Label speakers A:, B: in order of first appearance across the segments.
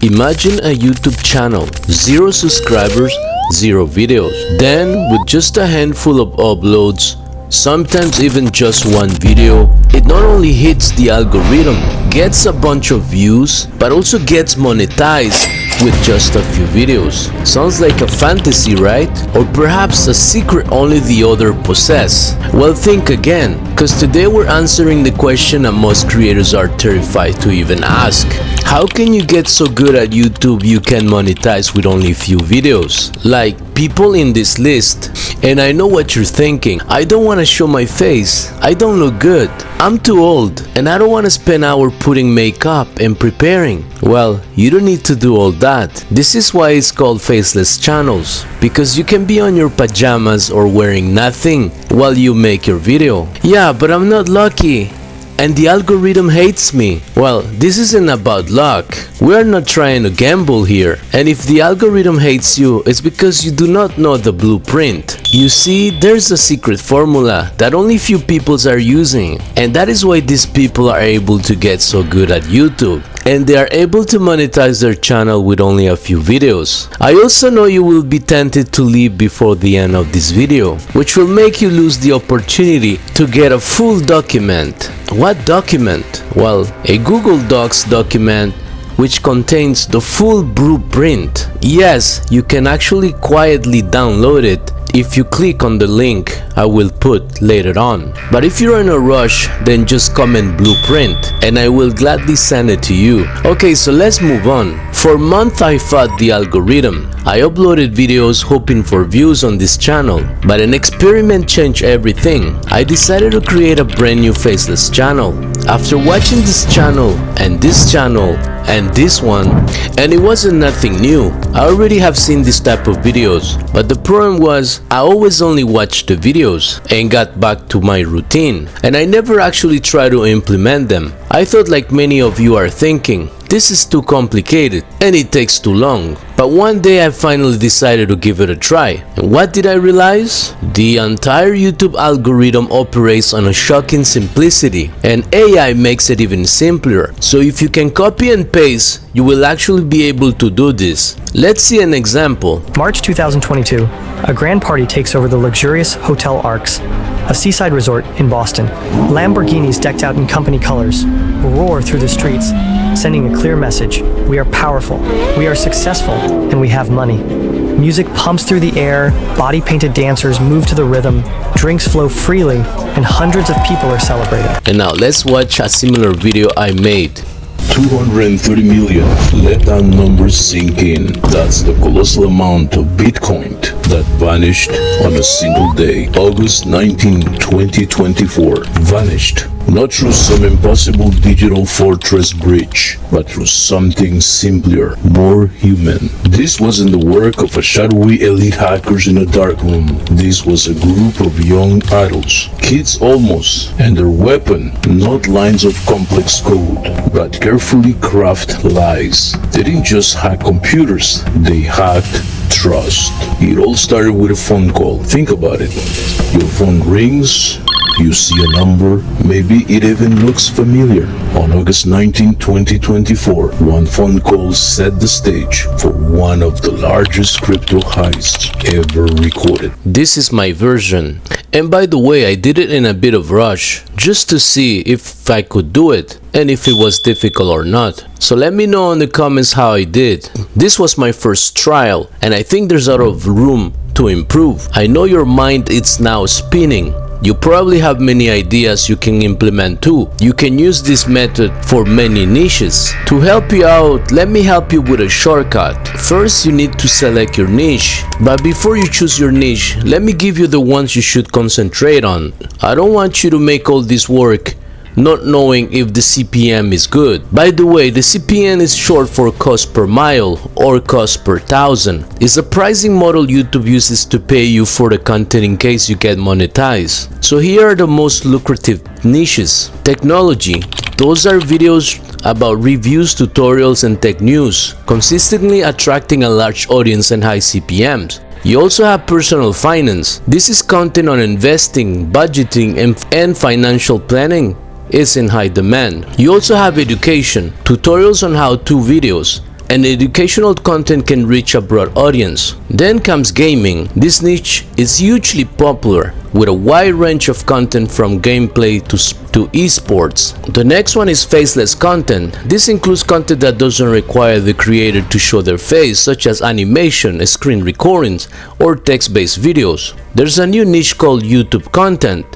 A: Imagine a YouTube channel, 0 subscribers, 0 videos. Then, with just a handful of uploads, sometimes even just one video, it not only hits the algorithm, gets a bunch of views, but also gets monetized with just a few videos. Sounds like a fantasy, right? Or perhaps a secret only the other possess. Well, think again, cause today we're answering the question that most creators are terrified to even ask. How can you get so good at YouTube you can monetize with only few videos? Like people in this list. And I know what you're thinking. I don't want to show my face. I don't look good. I'm too old and I don't want to spend hours putting makeup and preparing. Well, you don't need to do all that. This is why it's called faceless channels, because you can be on your pajamas or wearing nothing while you make your video. Yeah, but I'm not lucky and the algorithm hates me. Well, this isn't about luck. We're not trying to gamble here. And if the algorithm hates you, it's because you do not know the blueprint. You see, there's a secret formula that only few people are using. And that is why these people are able to get so good at YouTube. And they are able to monetize their channel with only a few videos. I also know you will be tempted to leave before the end of this video, which will make you lose the opportunity to get a full document. What document? Well, a Google Docs document which contains the full blueprint. Yes, you can actually quietly download it if you click on the link I will put later on. But if you're in a rush, then just comment blueprint and I will gladly send it to you. Okay, so let's move on. For a month I fought the algorithm. I uploaded videos hoping for views on this channel, but an experiment changed everything. I decided to create a brand new faceless channel. After watching this channel and this channel and this one, and it wasn't nothing new. I already have seen this type of videos, but the problem was I always only watched the videos and got back to my routine, and I never actually tried to implement them. I thought, like many of you are thinking, this is too complicated and it takes too long. But one day I finally decided to give it a try. And what did I realize? The entire YouTube algorithm operates on a shocking simplicity, and AI makes it even simpler. So if you can copy and paste, you will actually be able to do this. Let's see an example.
B: March 2022, a grand party takes over the luxurious Hotel Arcs, a seaside resort in Boston. Lamborghinis decked out in company colors roar through the streets, sending a clear message. We are powerful, we are successful, and we have money. Music pumps through the air, body-painted dancers move to the rhythm, drinks flow freely, and hundreds of people are celebrating.
A: And now let's watch a similar video I made.
C: 230 million. Let that number sink in. That's the colossal amount of Bitcoin that vanished on a single day. August 19, 2024. Vanished. Not through some impossible digital fortress breach, but through something simpler, more human. This wasn't the work of a shadowy elite hackers in a dark room. This was a group of young adults, kids almost, and their weapon, not lines of complex code, but carefully crafted lies. They didn't just hack computers, they hacked trust. It all started with a phone call. Think about it. Your phone rings, you see a number, maybe it even looks familiar. On August 19, 2024, one phone call set the stage for one of the largest crypto heists ever recorded.
A: This is my version. And by the way, I did it in a bit of rush, just to see if I could do it and if it was difficult or not. So let me know in the comments how I did. This was my first trial, and I think there's a lot of room to improve. I know your mind is now spinning. You probably have many ideas you can implement too. You can use this method for many niches. To help you out, let me help you with a shortcut. First, you need to select your niche. But before you choose your niche, let me give you the ones you should concentrate on. I don't want you to make all this work not knowing if the CPM is good. By the way, the CPM is short for cost per mile or cost per thousand. It's a pricing model YouTube uses to pay you for the content in case you get monetized. So here are the most lucrative niches. Technology. Those are videos about reviews, tutorials, and tech news, consistently attracting a large audience and high CPMs. You also have personal finance. This is content on investing, budgeting, and financial planning. Is in high demand. You also have education, tutorials on how-to videos, and educational content can reach a broad audience. Then comes gaming. This niche is hugely popular, with a wide range of content from gameplay to esports. The next one is faceless content. This includes content that doesn't require the creator to show their face, such as animation, screen recordings, or text-based videos. There's a new niche called YouTube content,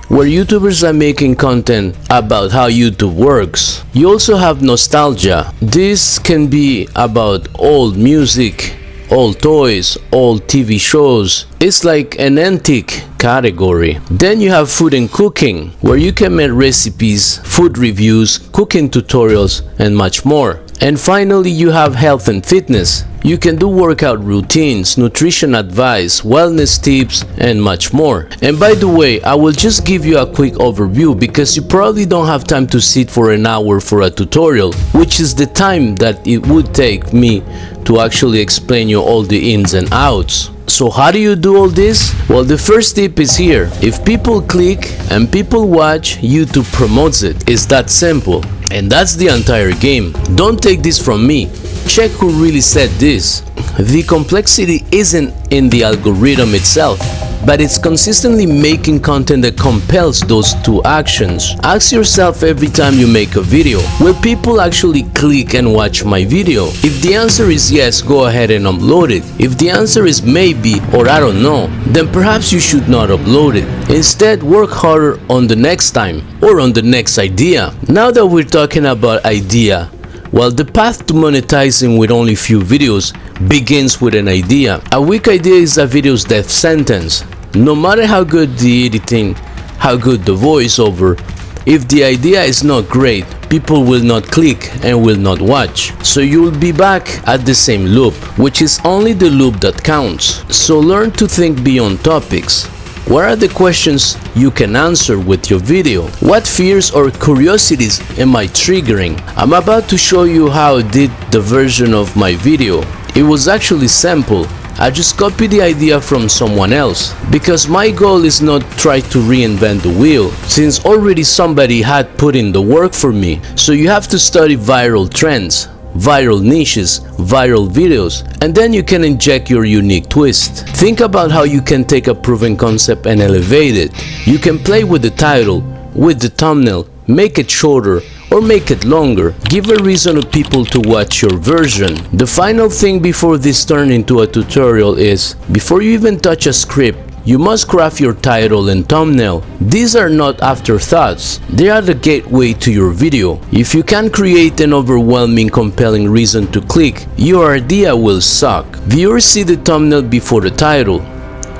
A: where YouTubers are making content about how YouTube works. You also have nostalgia. This can be about old music, old toys, old TV shows. It's like an antique category. Then you have food and cooking, where you can make recipes, food reviews, cooking tutorials, and much more. And finally, you have health and fitness. You can do workout routines, nutrition advice, wellness tips, and much more. And by the way, I will just give you a quick overview because you probably don't have time to sit for an hour for a tutorial, which is the time that it would take me to actually explain you all the ins and outs. So how do you do all this? Well, the first tip is here. If people click and people watch, YouTube promotes it. It's that simple. And that's the entire game. Don't take this from me. Check who really said this. The complexity isn't in the algorithm itself, but it's consistently making content that compels those two actions. Ask yourself every time you make a video, will people actually click and watch my video? If the answer is yes, go ahead and upload it. If the answer is maybe or I don't know, then perhaps you should not upload it. Instead, work harder on the next time or on the next idea. Now that we're talking about idea, well, the path to monetizing with only few videos begins with an idea. A weak idea is a video's death sentence. No matter how good the editing, how good the voiceover, if the idea is not great, people will not click and will not watch. So you will be back at the same loop, which is only the loop that counts. So learn to think beyond topics. What are the questions you can answer with your video? What fears or curiosities am I triggering? I'm about to show you how I did the version of my video. It was actually simple. I just copied the idea from someone else, because my goal is not try to reinvent the wheel, since already somebody had put in the work for me. So you have to study viral trends, viral niches, viral videos, and then you can inject your unique twist. Think about how you can take a proven concept and elevate it. You can play with the title, with the thumbnail, make it shorter or make it longer. Give a reason to people to watch your version. The final thing before this turns into a tutorial is, before you even touch a script, you must craft your title and thumbnail. These are not afterthoughts, they are the gateway to your video. If you can't create an overwhelming, compelling reason to click, your idea will suck. Viewers see the thumbnail before the title.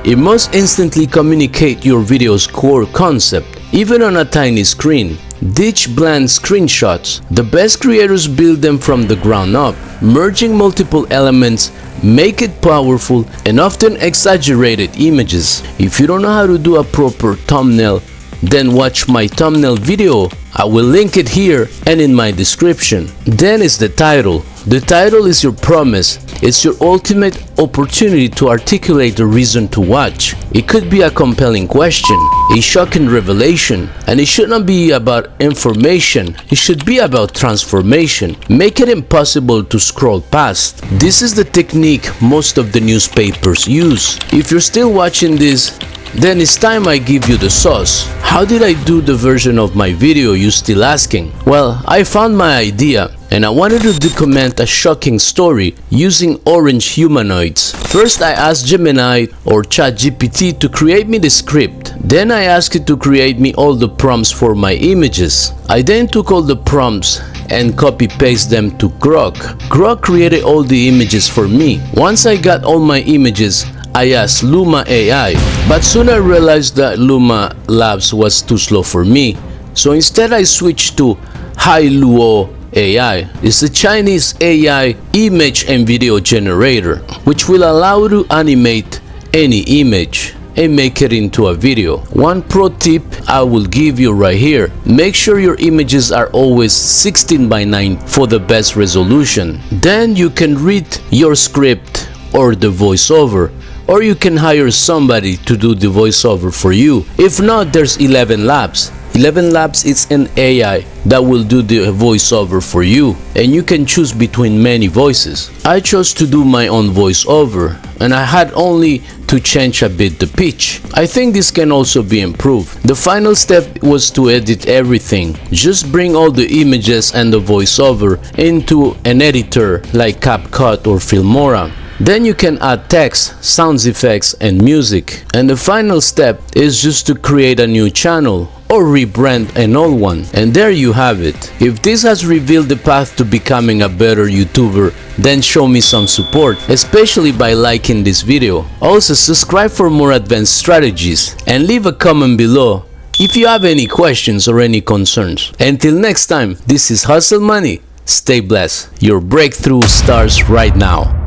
A: It must instantly communicate your video's core concept, even on a tiny screen. Ditch bland screenshots. The best creators build them from the ground up, merging multiple elements, make it powerful and often exaggerated images. If you don't know how to do a proper thumbnail, then watch my thumbnail video. I will link it here and in my description. Then is the title. The title is your promise. It's your ultimate opportunity to articulate the reason to watch. It could be a compelling question, a shocking revelation, and it should not be about information. It should be about transformation. Make it impossible to scroll past. This is the technique most of the newspapers use. If you're still watching this, then it's time I give you the sauce. How did I do the version of my video, you still asking? Well, I found my idea and I wanted to document a shocking story using orange humanoids. First, I asked Gemini or ChatGPT to create me the script. Then I asked it to create me all the prompts for my images. I then took all the prompts and copy-paste them to Grok. Grok created all the images for me. Once I got all my images, I asked Luma AI, but soon I realized that Luma Labs was too slow for me. So instead I switched to Hailuo AI. It's a Chinese AI image and video generator, which will allow you to animate any image and make it into a video. One pro tip I will give you right here: make sure your images are always 16:9 for the best resolution. Then you can read your script or the voiceover, or you can hire somebody to do the voiceover for you. If not, there's 11 Labs. 11 Labs is an AI that will do the voiceover for you, and you can choose between many voices. I chose to do my own voiceover, and I had only to change a bit the pitch. I think this can also be improved. The final step was to edit everything. Just bring all the images and the voiceover into an editor like CapCut or Filmora. Then you can add text, sound effects, and music. And the final step is just to create a new channel or rebrand an old one. And there you have it. If this has revealed the path to becoming a better YouTuber, then show me some support, especially by liking this video. Also subscribe for more advanced strategies and leave a comment below if you have any questions or any concerns. Until next time, this is Hustle Money. Stay blessed. Your breakthrough starts right now.